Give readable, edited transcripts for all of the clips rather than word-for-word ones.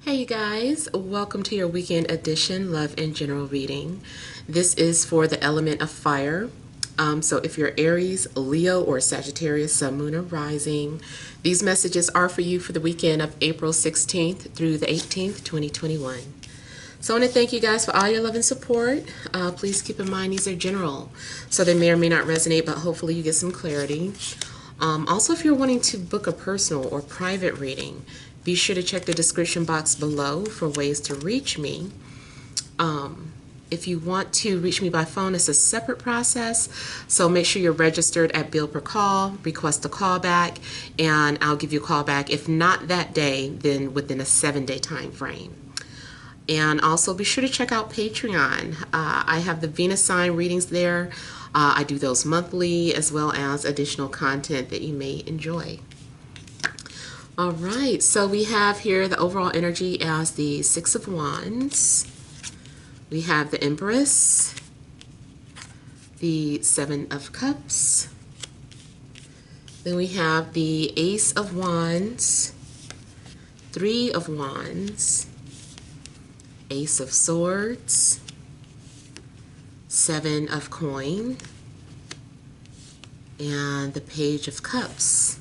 Hey you guys, welcome to your weekend edition Love and General reading. This is for the element of fire. So if you're Aries, Leo, or Sagittarius, Sun, Moon, or Rising, these messages are for you for the weekend of April 16th through the 18th, 2021. So I want to thank you guys for all your love and support. Please keep in mind these are general, so they may or may not resonate, but hopefully you get some clarity. Also, if you're wanting to book a personal or private reading, be sure to check the description box below for ways to reach me. If you want to reach me by phone, it's a separate process, so make sure you're registered at bill per call, request a callback, and I'll give you a call back. If not that day, then within a 7-day time frame. And also be sure to check out Patreon. I have the Venus sign readings there. I do those monthly, as well as additional content that you may enjoy. All right, so we have here the overall energy as the Six of Wands. We have the Empress, the Seven of Cups. Then we have the Ace of Wands, Three of Wands, Ace of Swords, Seven of Coin, and the Page of Cups.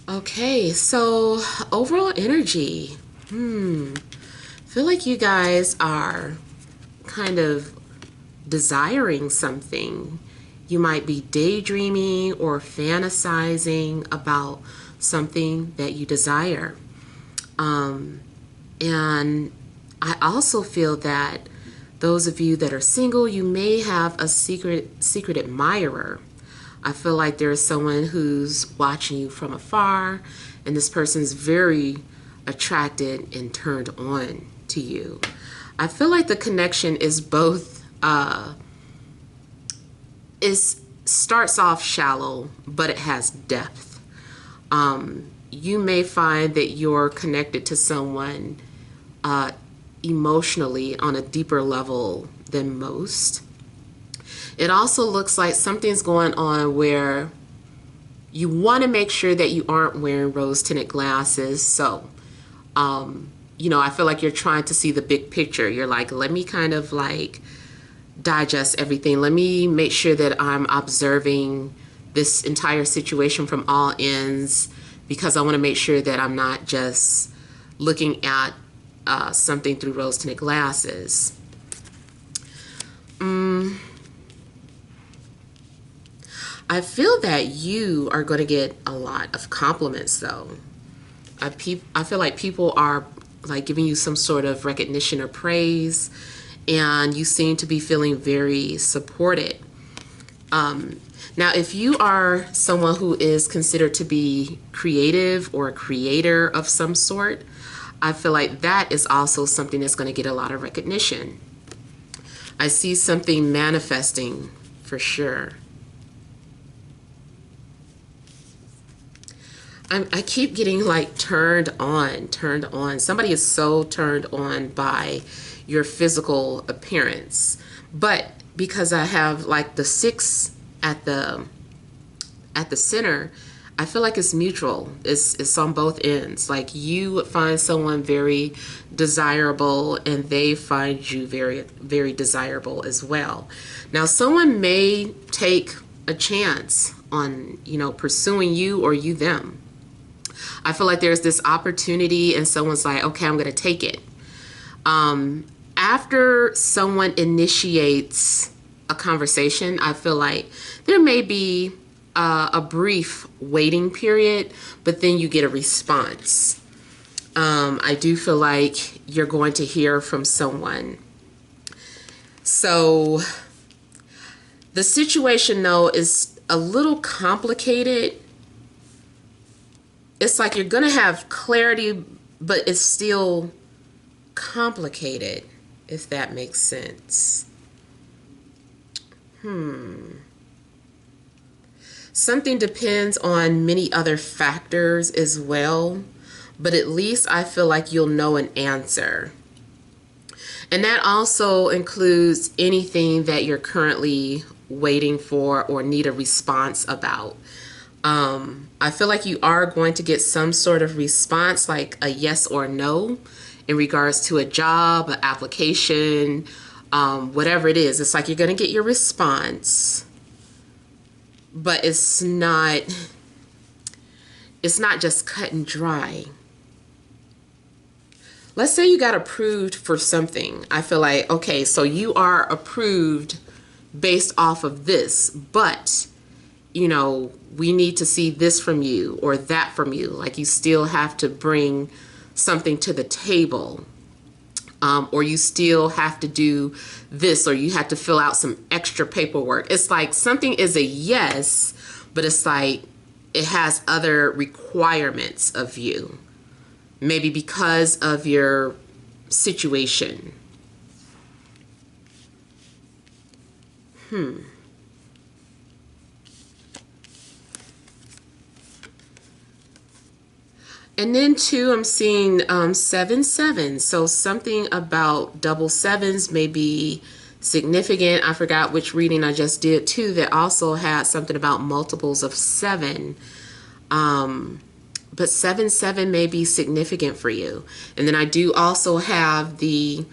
Okay, so overall energy. Feel like you guys are kind of desiring something. You might be daydreaming or fantasizing about something that you desire. And I also feel that those of you that are single, you may have a secret admirer. I feel like there's someone who's watching you from afar, and this person's very attracted and turned on to you. I feel like the connection is both, starts off shallow, but it has depth. You may find that you're connected to someone emotionally on a deeper level than most. It also looks like something's going on where you want to make sure that you aren't wearing rose-tinted glasses. So, I feel like you're trying to see the big picture. You're like, let me kind of like digest everything. Let me make sure that I'm observing this entire situation from all ends, because I want to make sure that I'm not just looking at something through rose-tinted glasses. I feel that you are going to get a lot of compliments, though. I feel like people are like giving you some sort of recognition or praise, and you seem to be feeling very supported. Now, if you are someone who is considered to be creative or a creator of some sort, I feel like that is also something that's going to get a lot of recognition. I see something manifesting for sure. I keep getting like turned on. Somebody is so turned on by your physical appearance. But because I have like the 6 at the center, I feel like it's mutual. It's on both ends. Like you would find someone very desirable, and they find you very, very desirable as well. Now, someone may take a chance on, pursuing you, or you them. I feel like there's this opportunity and someone's like, okay, I'm going to take it. After someone initiates a conversation, I feel like there may be a brief waiting period, but then you get a response. I do feel like you're going to hear from someone. So the situation, though, is a little complicated. It's like you're going to have clarity, but it's still complicated, if that makes sense. Something depends on many other factors as well, but at least I feel like you'll know an answer. And that also includes anything that you're currently waiting for or need a response about. I feel like you are going to get some sort of response, like a yes or no, in regards to a job, an application, whatever it is. It's like you're going to get your response, but it's not just cut and dry. Let's say you got approved for something. I feel like, okay, so you are approved based off of this, but you know, we need to see this from you or that from you. Like you still have to bring something to the table, or you still have to do this, or you have to fill out some extra paperwork. It's like something is a yes, but it's like it has other requirements of you, maybe because of your situation. And then too, I'm seeing 7-7. So something about double sevens may be significant. I forgot which reading I just did too that also had something about multiples of 7. But 7-7 may be significant for you. And then I do also have the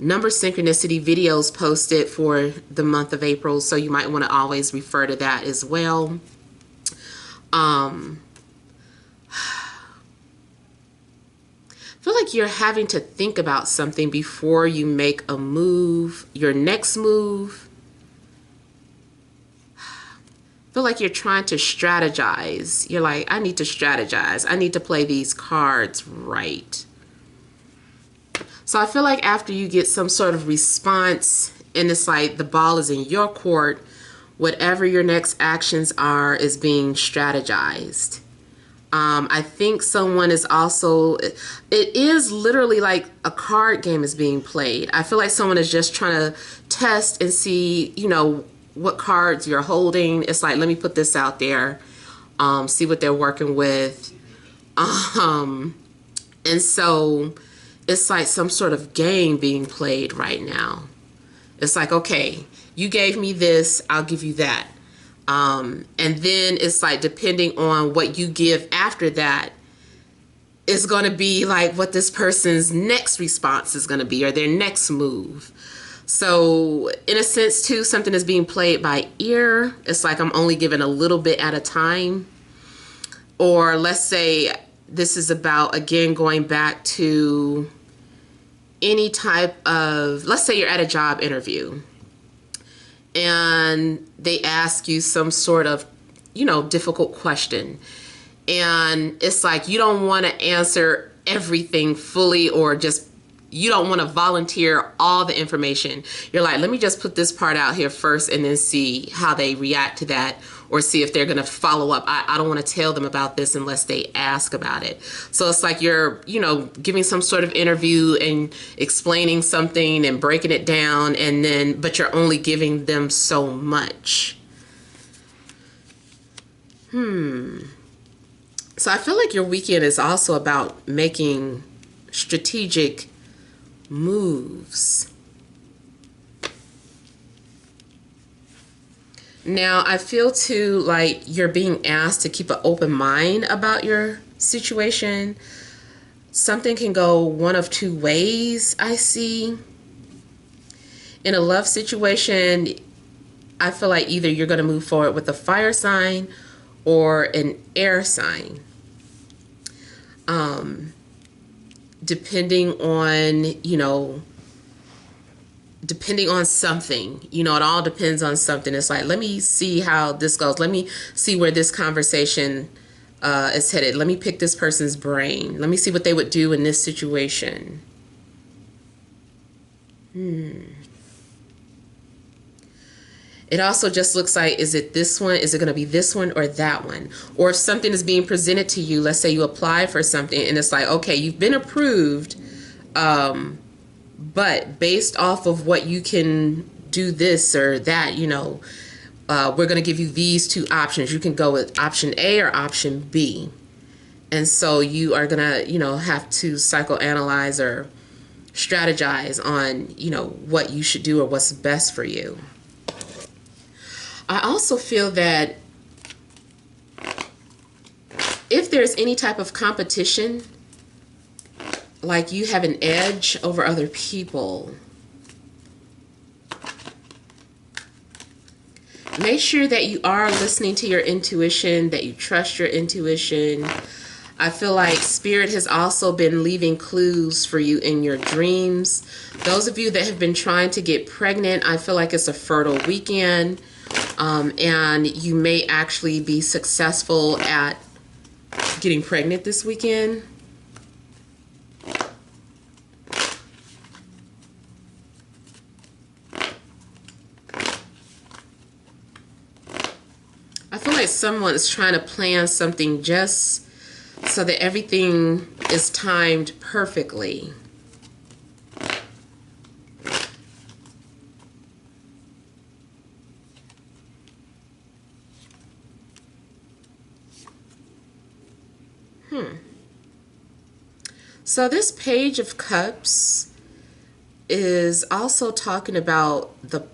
number synchronicity videos posted for the month of April, so you might want to always refer to that as well. I feel like you're having to think about something before you make a move, your next move. I feel like you're trying to strategize. You're like, I need to strategize. I need to play these cards right. So I feel like after you get some sort of response and it's like the ball is in your court, whatever your next actions are is being strategized. I think someone is also, it is literally like a card game is being played. I feel like someone is just trying to test and see, you know, what cards you're holding. It's like, let me put this out there, see what they're working with. And so it's like some sort of game being played right now. It's like, okay, you gave me this, I'll give you that. And then it's like, depending on what you give after that, it's going to be like what this person's next response is going to be, or their next move. So in a sense too, something is being played by ear. It's like I'm only given a little bit at a time. Or let's say this is about, again, going back to any type of, let's say you're at a job interview and they ask you some sort of, you know, difficult question. And it's like you don't want to answer everything fully, or just you don't want to volunteer all the information. You're like, let me just put this part out here first and then see how they react to that, or see if they're going to follow up. I don't want to tell them about this unless they ask about it. So it's like you're, you know, giving some sort of interview and explaining something and breaking it down, and then, but you're only giving them so much. So I feel like your weekend is also about making strategic moves. Now, I feel too like you're being asked to keep an open mind about your situation. Something can go one of two ways, I see. In a love situation, I feel like either you're going to move forward with a fire sign or an air sign. Depending on, you know, depending on something, you know, it all depends on something. It's like, let me see how this goes. Let me see where this conversation is headed. Let me pick this person's brain. Let me see what they would do in this situation. It also just looks like, is it this one? Is it going to be this one or that one? Or if something is being presented to you, let's say you apply for something and it's like, okay, you've been approved, but based off of what you can do this or that, you know, we're going to give you these two options. You can go with option A or option B. And so you are going to, you know, have to psychoanalyze or strategize on, you know, what you should do or what's best for you. I also feel that if there's any type of competition, like you have an edge over other people, make sure that you are listening to your intuition, that you trust your intuition. I feel like Spirit has also been leaving clues for you in your dreams. Those of you that have been trying to get pregnant, I feel like it's a fertile weekend, and you may actually be successful at getting pregnant this weekend. I feel like someone is trying to plan something just so that everything is timed perfectly. So this Page of Cups is also talking about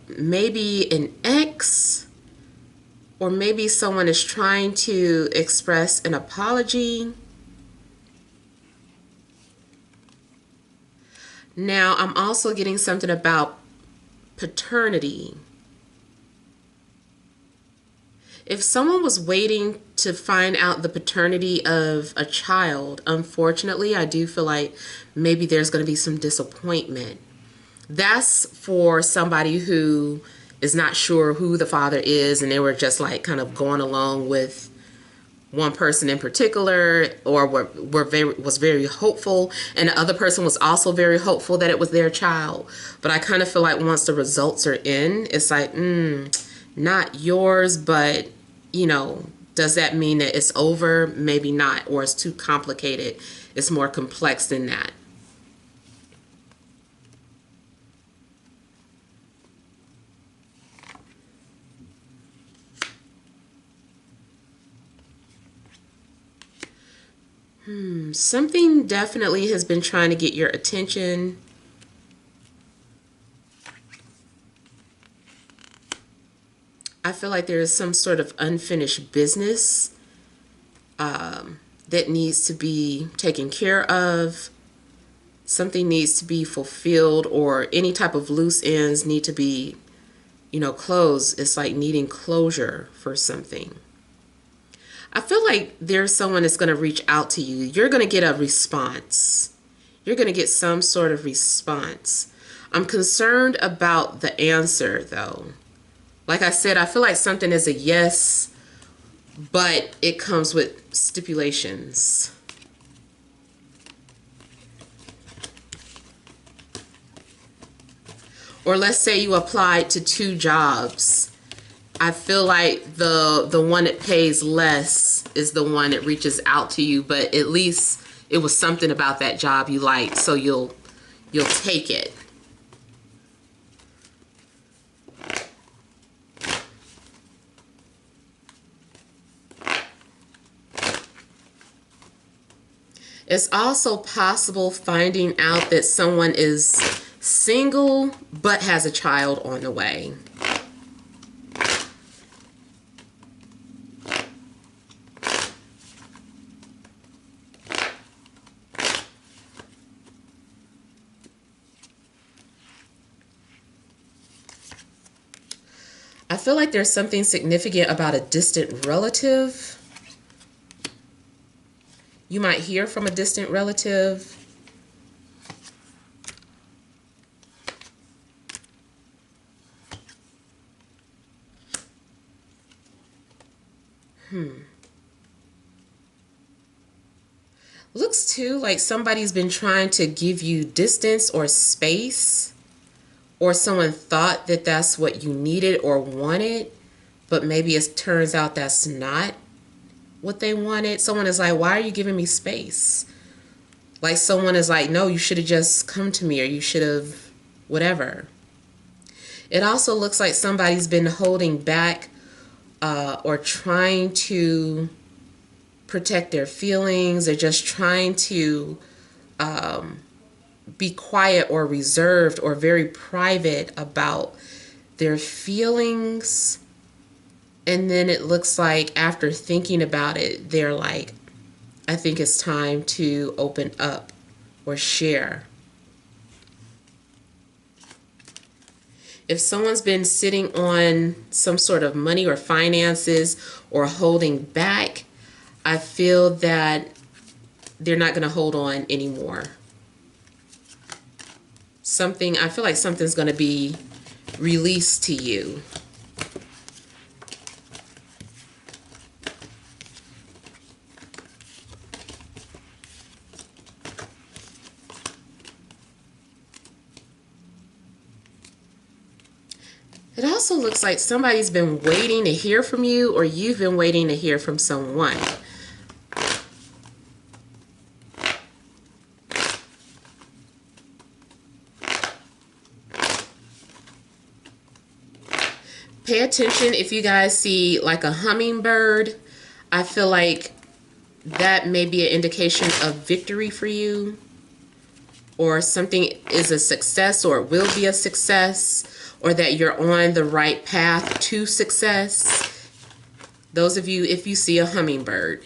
maybe an ex, or maybe someone is trying to express an apology. Now, I'm also getting something about paternity. If someone was waiting to find out the paternity of a child, unfortunately, I do feel like maybe there's going to be some disappointment. That's for somebody who is not sure who the father is, and they were just like kind of going along with one person in particular, or was very hopeful, and the other person was also very hopeful that it was their child. But I kind of feel like once the results are in, it's like, not yours, but you know, does that mean that it's over? Maybe not, or it's too complicated. It's more complex than that. Something definitely has been trying to get your attention. I feel like there is some sort of unfinished business that needs to be taken care of. Something needs to be fulfilled, or any type of loose ends need to be, closed. It's like needing closure for something. I feel like there's someone that's going to reach out to you. You're going to get a response. You're going to get some sort of response. I'm concerned about the answer, though. Like I said, I feel like something is a yes, but it comes with stipulations. Or let's say you applied to 2 jobs. I feel like the one that pays less is the one that reaches out to you, but at least it was something about that job you liked, so you'll take it. It's also possible finding out that someone is single but has a child on the way. I feel like there's something significant about a distant relative. You might hear from a distant relative. Looks too like somebody's been trying to give you distance or space, or someone thought that that's what you needed or wanted, but maybe it turns out that's not what they wanted. Someone is like, why are you giving me space? Like someone is like, no, you should have just come to me, or you should have whatever. It also looks like somebody's been holding back or trying to protect their feelings. They're just trying to be quiet or reserved or very private about their feelings. And then it looks like after thinking about it, they're like, I think it's time to open up or share. If someone's been sitting on some sort of money or finances or holding back, I feel that they're not going to hold on anymore. I feel like something's going to be released to you. It also looks like somebody's been waiting to hear from you, or you've been waiting to hear from someone. Pay attention if you guys see like a hummingbird. I feel like that may be an indication of victory for you, or something is a success, or it will be a success, or that you're on the right path to success. Those of you, if you see a hummingbird.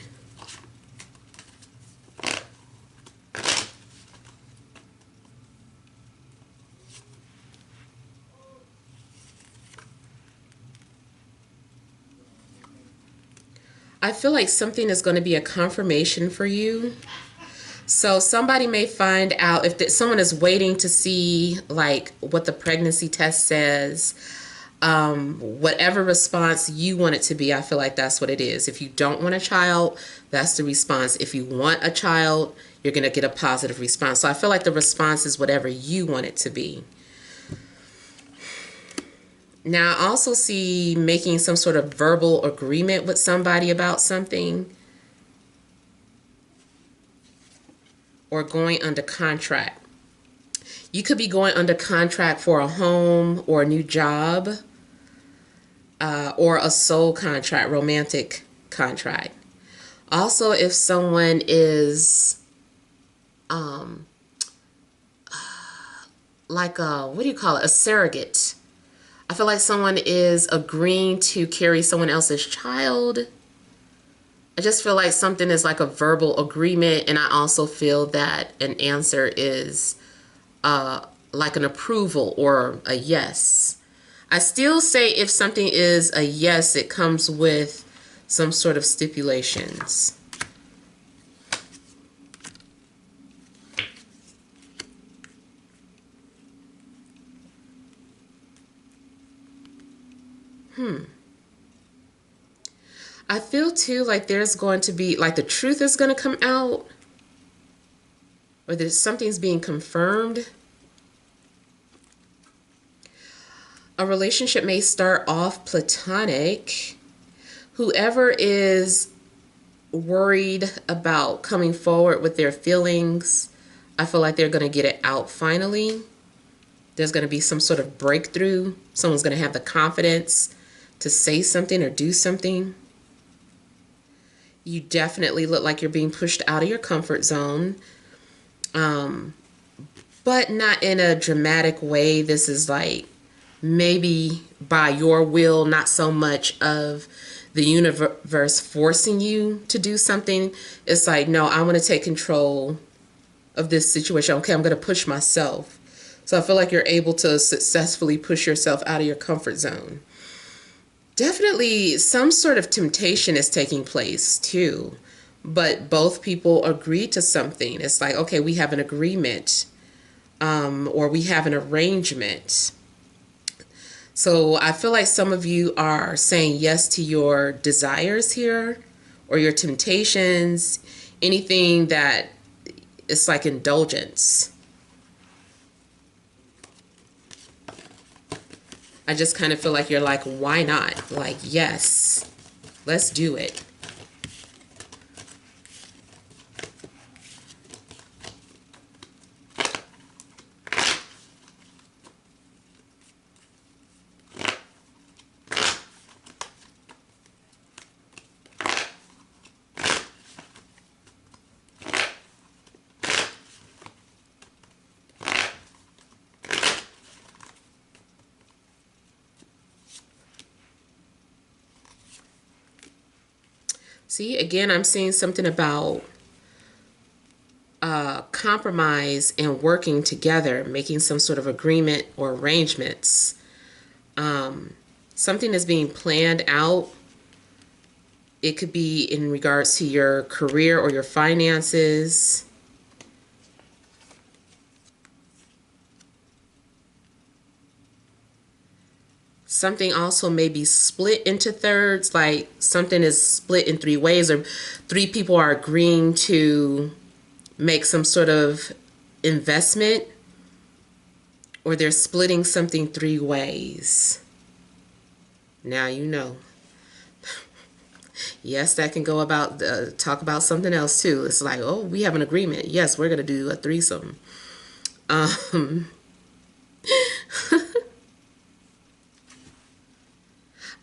I feel like something is going to be a confirmation for you. So somebody may find out, if someone is waiting to see like what the pregnancy test says, whatever response you want it to be, I feel like that's what it is. If you don't want a child, that's the response. If you want a child, you're going to get a positive response. So I feel like the response is whatever you want it to be. Now, I also see making some sort of verbal agreement with somebody about something, or going under contract. You could be going under contract for a home or a new job, or a soul contract, romantic contract. Also, if someone is like a, what do you call it, a surrogate. I feel like someone is agreeing to carry someone else's child. I just feel like something is like a verbal agreement, and I also feel that an answer is like an approval or a yes. I still say if something is a yes, it comes with some sort of stipulations. I feel too like there's going to be, like the truth is going to come out, or that something's being confirmed. A relationship may start off platonic. Whoever is worried about coming forward with their feelings, I feel like they're going to get it out finally. There's going to be some sort of breakthrough. Someone's going to have the confidence to say something or do something. You definitely look like you're being pushed out of your comfort zone, but not in a dramatic way. This is like maybe by your will, not so much of the universe forcing you to do something. It's like, no, I want to take control of this situation. Okay, I'm going to push myself. So I feel like you're able to successfully push yourself out of your comfort zone. Definitely some sort of temptation is taking place too, but both people agree to something. It's like, okay, we have an agreement, or we have an arrangement. So I feel like some of you are saying yes to your desires here, or your temptations, anything that is like indulgence. I just kind of feel like you're like, why not? Like, yes, let's do it. See, again, I'm seeing something about compromise and working together, making some sort of agreement or arrangements. Something is being planned out. It could be in regards to your career or your finances. Something also may be split into thirds, like something is split in three ways, or three people are agreeing to make some sort of investment, or they're splitting something three ways. Now you know. Yes, that can go about, talk about something else too. It's like, oh, we have an agreement. Yes, we're going to do a threesome. I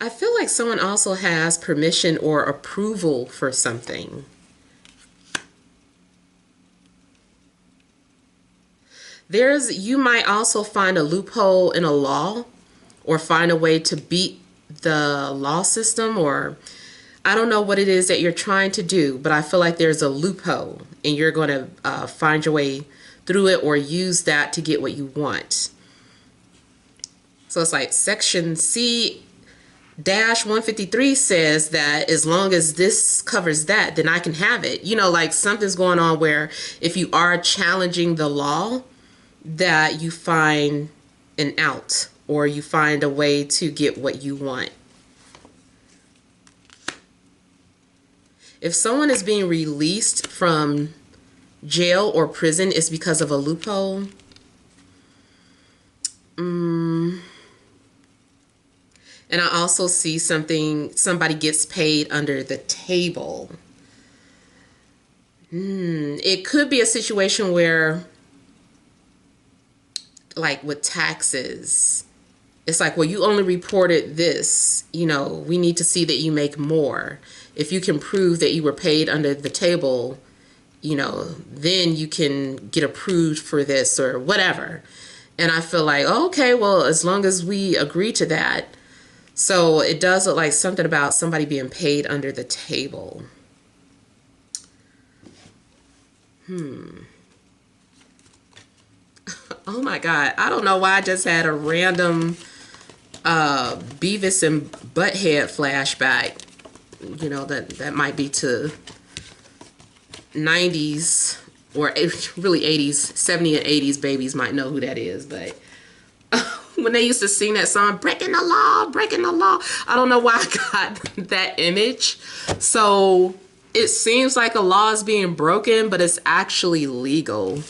feel like someone also has permission or approval for something. You might also find a loophole in a law, or find a way to beat the law system, or I don't know what it is that you're trying to do, but I feel like there's a loophole and you're going to find your way through it or use that to get what you want. So it's like section C dash 153 says that as long as this covers that, then I can have it. You know, like something's going on where if you are challenging the law, that you find an out or you find a way to get what you want. If someone is being released from jail or prison, it's because of a loophole. And I also see somebody gets paid under the table. It could be a situation where, like with taxes, it's like, well, you only reported this, you know, we need to see that you make more. If you can prove that you were paid under the table, you know, then you can get approved for this or whatever. And I feel like, okay, well, as long as we agree to that. So it does look like something about somebody being paid under the table. Oh my God. I don't know why I just had a random Beavis and Butthead flashback. You know, that might be to 90s or really 80s, 70 and 80s babies might know who that is, but when they used to sing that song, breaking the law, breaking the law. I don't know why I got that image. So it seems like a law is being broken, but it's actually legal.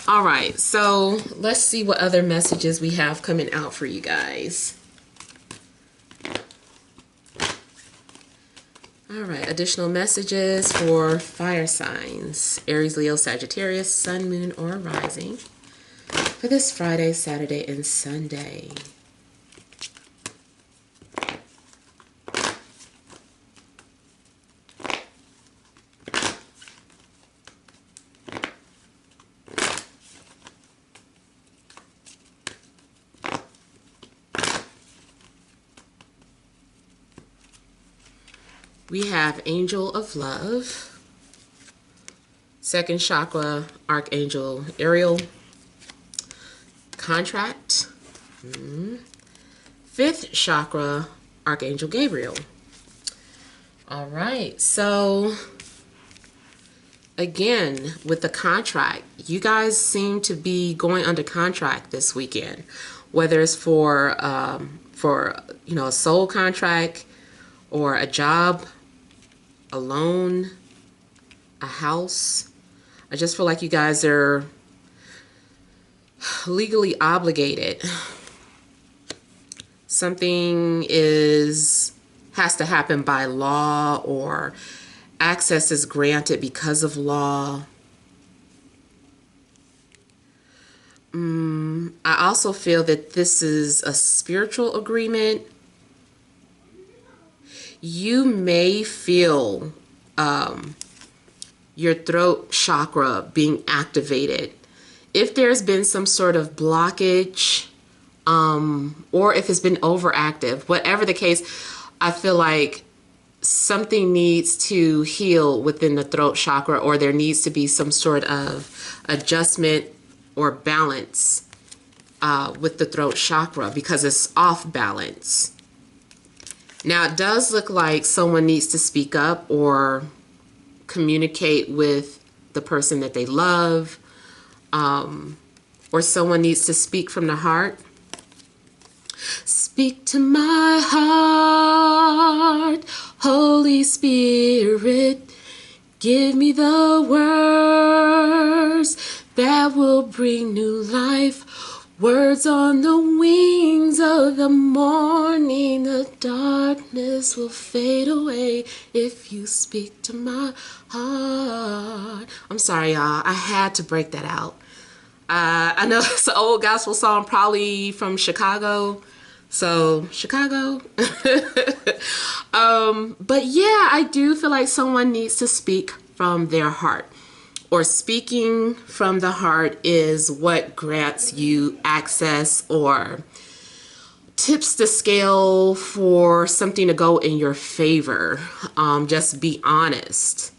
All right, so let's see what other messages we have coming out for you guys. All right, additional messages for fire signs, Aries, Leo, Sagittarius, Sun, Moon, or Rising, for this Friday, Saturday, and Sunday. We have Angel of Love, second chakra, Archangel Ariel, contract, fifth chakra, Archangel Gabriel. All right, so again, with the contract, you guys seem to be going under contract this weekend, whether it's for you know, a soul contract or a job, a loan, a house. I just feel like you guys are legally obligated. Something has to happen by law, or access is granted because of law. I also feel that this is a spiritual agreement. You may feel your throat chakra being activated. If there's been some sort of blockage, or if it's been overactive, whatever the case, I feel like something needs to heal within the throat chakra, or there needs to be some sort of adjustment or balance with the throat chakra because it's off balance. Now, it does look like someone needs to speak up or communicate with the person that they love, or someone needs to speak from the heart. Speak to my heart, Holy Spirit, give me the words that will bring new life. Words on the wings of the morning, the darkness will fade away if you speak to my heart. I'm sorry, y'all. I had to break that out. I know it's an old gospel song, probably from Chicago. So, Chicago. But yeah, I do feel like someone needs to speak from their heart. Or speaking from the heart is what grants you access or tips the scale for something to go in your favor. Just be honest.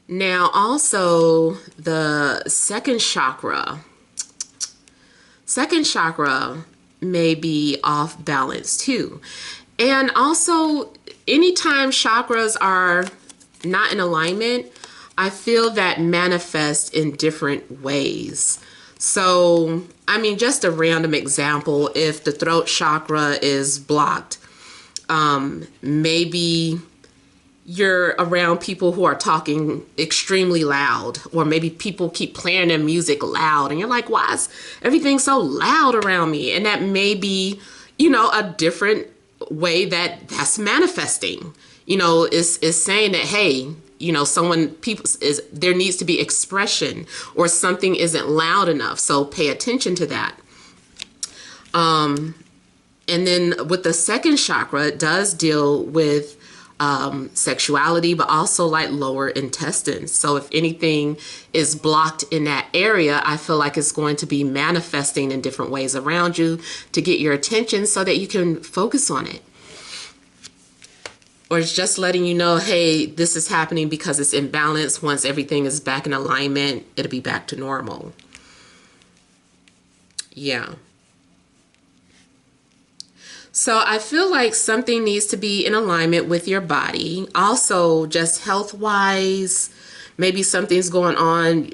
Now, also the second chakra. Second chakra may be off balance too. And also, anytime chakras are not in alignment, I feel that manifest in different ways. So, I mean, just a random example, if the throat chakra is blocked, maybe you're around people who are talking extremely loud, or maybe people keep playing their music loud and you're like, why is everything so loud around me? And that may be, you know, a different way that's manifesting, you know, is saying that, hey, you know, there needs to be expression, or something isn't loud enough. So pay attention to that. And then with the second chakra, it does deal with sexuality, but also like lower intestines. So if anything is blocked in that area, I feel like it's going to be manifesting in different ways around you to get your attention so that you can focus on it. Or it's just letting you know, hey, this is happening because it's imbalanced. Once everything is back in alignment, it'll be back to normal. Yeah. So I feel like something needs to be in alignment with your body. Also, just health-wise, maybe something's going on.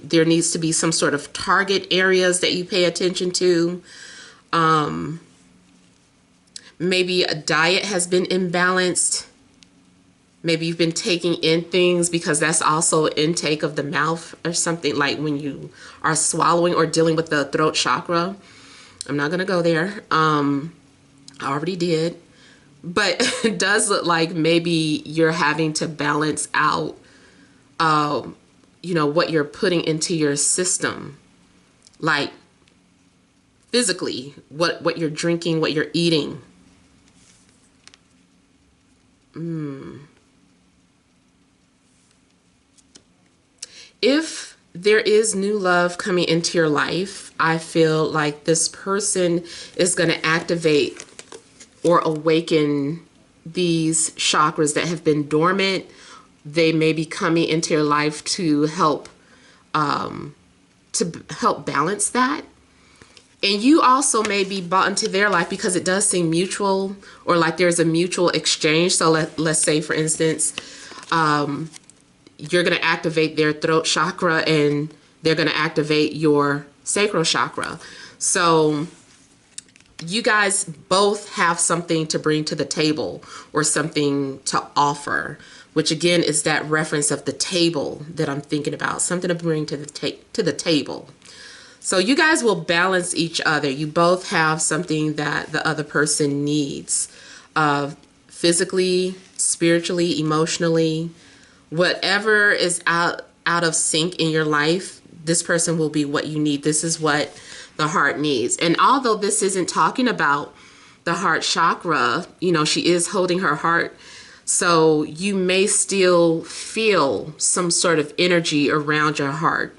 There needs to be some sort of target areas that you pay attention to. Maybe a diet has been imbalanced. Maybe you've been taking in things, because that's also intake of the mouth or something, like when you are swallowing or dealing with the throat chakra. I'm not going to go there. I already did. But it does look like maybe you're having to balance out, you know, what you're putting into your system. Like physically, what you're drinking, what you're eating. If there is new love coming into your life, I feel like this person is going to activate or awaken these chakras that have been dormant. They may be coming into your life to help balance that. And you also may be brought into their life because it does seem mutual, or like there's a mutual exchange. So let's say, for instance, you're going to activate their throat chakra and they're going to activate your sacral chakra. So you guys both have something to bring to the table, or something to offer, which again is that reference of the table that I'm thinking about, something to bring to the table. So you guys will balance each other. You both have something that the other person needs, physically, spiritually, emotionally. Whatever is out of sync in your life, this person will be what you need. This is what the heart needs. And although this isn't talking about the heart chakra, you know, she is holding her heart. So you may still feel some sort of energy around your heart,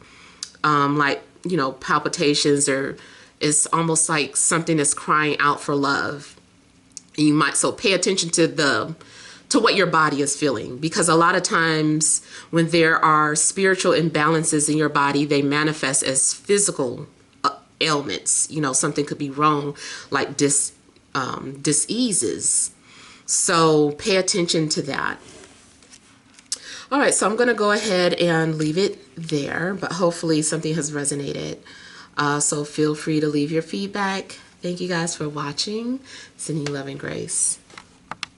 like, you know, palpitations, or it's almost like something is crying out for love. You might, so pay attention to what your body is feeling, because a lot of times when there are spiritual imbalances in your body, they manifest as physical ailments. You know, something could be wrong, like diseases. So pay attention to that. All right, so I'm going to go ahead and leave it there, but hopefully something has resonated. So feel free to leave your feedback. Thank you guys for watching. Sending you love and grace.